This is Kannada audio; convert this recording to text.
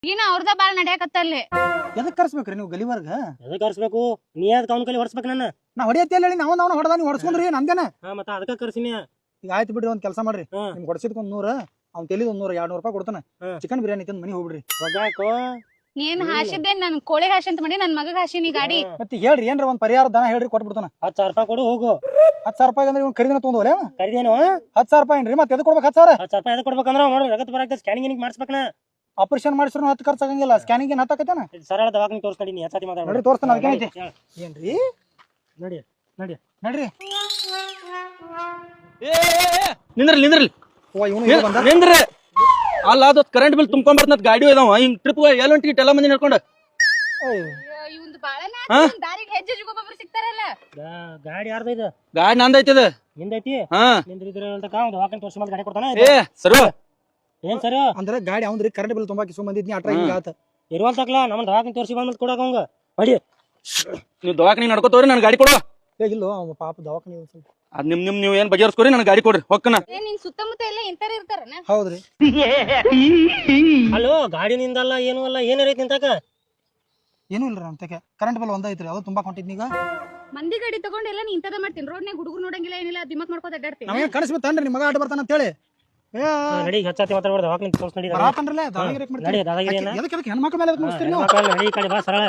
ಏನ ಅವ್ರದ ಬಾಳ ನಡೆಯಕತ್ತಲ್ಲಿ. ಎದಕ್ ಕರ್ಸ್ಬೇಕ್ರಿ ನೀವು ಗಲಿವರ್ಗ? ಎದಕ್ ಕರ್ಸ್ಬೇಕು? ನೀ ಅದಕ್ಕೆ ಅವ್ನ ಕೈಲಿ ಹೊಡ್ಸ್ಬೇಕು ನನ್ನ. ನಾ ಹೊಡಿಯತ್ತೆ ಹೇಳಿ ನಾವು ಹೊಡೆದ ನೀವು ಹೊಡ್ಸ್ಕೊಂಡ್ರಿ ನಂದೇನ? ಮತ್ತ ಅದಕ್ಕ ಕರ್ಸಿನಿ. ಈಗ ಆಯ್ತು ಬಿಡ್ರಿ, ಒಂದ್ ಕೆಲಸ ಮಾಡ್ರಿ, ನಿಮ್ಗೆ ಹೊಡ್ಸಿದ್ಕೊಂದ್ 100, ಅವ್ನ್ ತೆಲಿದ್ 100 200 ರೂಪಾಯಿ ಕೊಡ್ತಾನ. ಚಿಕನ್ ಬಿರಿಯಾನಿ ತಿಂದ್ ಮನಿ ಹೋಗ್ಬಿಡ್ರಿ. ಹೋಗಾಕೋ ನೀನ್ ಹಾಸಿದ್ದೆ ನನ್ ಕೋಳಿ ಹಾಸಿ ಅಂತ ಮಾಡಿ ನನ್ ಮಗಗ್ ಹಾಸಿನಿ ಗಾಡಿ. ಮತ್ತೆ ಹೇಳ್ರಿ ಏನ್ರ ಒಂದ್ ಪರಿಹಾರ ದನ ಹೇಳ್ರಿ ಕೊಟ್ಬಿಡ್ತಾನ. 10,000 ರೂಪಾಯಿ ಕೊಡು ಹೋಗು. 10,000 ರೂಪಾಯಿ ಅಂದ್ರೆ ಇವ್ನು ಖರೀದಿನ ತೊಗೊಂಡೋಲೆ ಕರಿದೇನು 10,000 ರೂಪಾಯಿ ಏನ್ರಿ? ಮತ್ತೆ ಎದಕ್ ಕೊಡ್ಬೇಕು 10,000? 10,000 ರೂಪಾಯಿ ಎದಕ್ ಕೊಡ್ಬೇಕಂದ್ರ ನೋಡಿ ರಗತ್ ಬರಾಕ ಸ್ಕ್ಯಾನಿಂಗ್ ಮಾಡಿಸ್ಬೇಕನ. ಆಪರೇಷನ್ ಮಾಡಿಸ್ರು 10 ಖರ್ಚಾಗಂಗಿಲ್ಲ, ಸ್ಕ್ಯಾನಿಂಗ್ ಏನ್ 10 ಆಕೈತೇನ? ಸರಳ ದವಾಖಾನೆ ತೋರಿಸ್ಕೊಂಡಿ ನೀ ಹೆಚ್ಚಾತಿ ಮಾತಾಡ ನೋಡ್ರಿ ತೋರಿಸ್ತಾನ. ಅದಕ್ಕೆ ಏನ್ರಿ ನಡಿ ನಡಿ ನಡ್ರಿ. ನಿಂದ್ರಲಿ ಓ ಇವನು ಬಂದ. ನಿಂದ್ರಿ. ಅಲ್ಲ ಅದು ಕರೆಂಟ್ ಬಿಲ್ ತುಂಬ್ಕೊಂಡ್ ಬರ್ತದ ಗಾಡಿ ಇದಾವ ಹಿಂಗ್ ಟ್ರಿಪ್ ಎಲ್ಲ ಟಿಕೆಟ್ ಎಲ್ಲ ಮಂದಿ ನಡ್ಕೊಂಡು ಇವಂದು ಬಾಳ ದಾರಿಗೆ ಹೆಜ್ಜೆ ಒಬ್ಬೊಬ್ರು ಸಿಗ್ತಾರಲ್ಲ. ಗಾಡಿ ಯಾರ್ದ ಇದು? ಗಾಡಿ ನಂದೈತದ. ನಿಂದೈತಿ ಹಾ ನಿಂದ್ರಿದ್ರ ದವಾಖಾನೆ ತೋರಿಸಿ ಮೇಲೆ ಗಾಡಿ ಕೊಡ್ತಾನ. ಏ ಸರ್ ಏನ್ ಸರ್ ಅಂದ್ರೆ ಗಾಡಿ ಅವಂದ್ರಿ ಕರೆಂಟ್ ಬಿಲ್ ತುಂಬಾಕಿ ಸುಮ್ಮಂದಿದ್ನಿ ಅಟ್ರ ಹಿಂಗ ಆತ. ಇರುವಂತಕ್ಲ ನಮ್ಮ ದವಾಖಾನೆ ತೋರಿಸಿ ಬಂದ್ ಕೊಡಾಕ ಅವಂಗ ಬಡಿ. ನೀವು ದವಾಖಾನೆ ನಡ್ಕೋತವ್ರಿ ನನ್ ಗಾಡಿ ಕೊಡು. ಇಲ್ಲೋ ಅವ ಪಾಪ ದವಾಖಾನೆ ಸ್ವಲ್ಪ ಅದ್ ನೀವು ಏನ್ ಬಗೆಹರಿಸ್ಕೊರಿ ನನ್ ಗಾಡಿ ಕೊಡ್ರಿ ಹೊಕ್ಕನ. ನಿನ್ ಸುತ್ತಮುತ್ತ ಎಲ್ಲ ಇಂತರ ಇರ್ತಾರನ? ಹೌದ್ರಿ. ಅಲ್ಲೋ ಗಾಡಿ ನಿಂದಲ್ಲ ಏನು ಅಲ್ಲ ಏನಾರೈತಿ ನಿಂತಾಕ? ಏನೂ ಇಲ್ರಿ ಅಂತಕ್ಕೆ ಕರೆಂಟ್ ಬಿಲ್ ಒಂದೈತ್ರಿ, ಅದು ತುಂಬಾ ಹೊಂಟಿದ್ನಿ. ಈಗ ಮಂದಿ ಗಾಡಿ ತಗೊಂಡೆಲ್ಲ ನೀ ಇಂತದ ಮಾಡ್ತೀನಿ. ರೋಡ್ನಾಗ ಹುಡುಗರು ನೋಡಂಗಿಲ್ಲ ಏನಿಲ್ಲ, ದಿಮಾಕ್ ಮಾಡ್ಕೋತ ಅಡ್ಡಾಡ್ತೀನಿ. ನಾವೇನ್ ಕಳಿಸ್ಬೇಕನ್ರಿ ನಿಮ್ಮ ಮಗ ಆಟ ಬರ್ತಾನ ಅಂತ ಹೇಳಿ ನಡಿ ಹೆಚ್ಚಾತಿ ಮಾತಾಡ್ಬಾರ್ದು ದವಾಖಾನೆ ತೋರಿಸ್ ನಡಿ. ಬರಾತನ್ರಲ್ಲ ದಾದಾಗಿರಿ ನಡಿ ದಾದಾಗಿರಿ ಎದಕ್ಕೆ ಹೆಣ್ಮಕ್ಳ ಮೇಲೆ ನಡಿ ಕಡೆ ಬಾ ಸರಳ.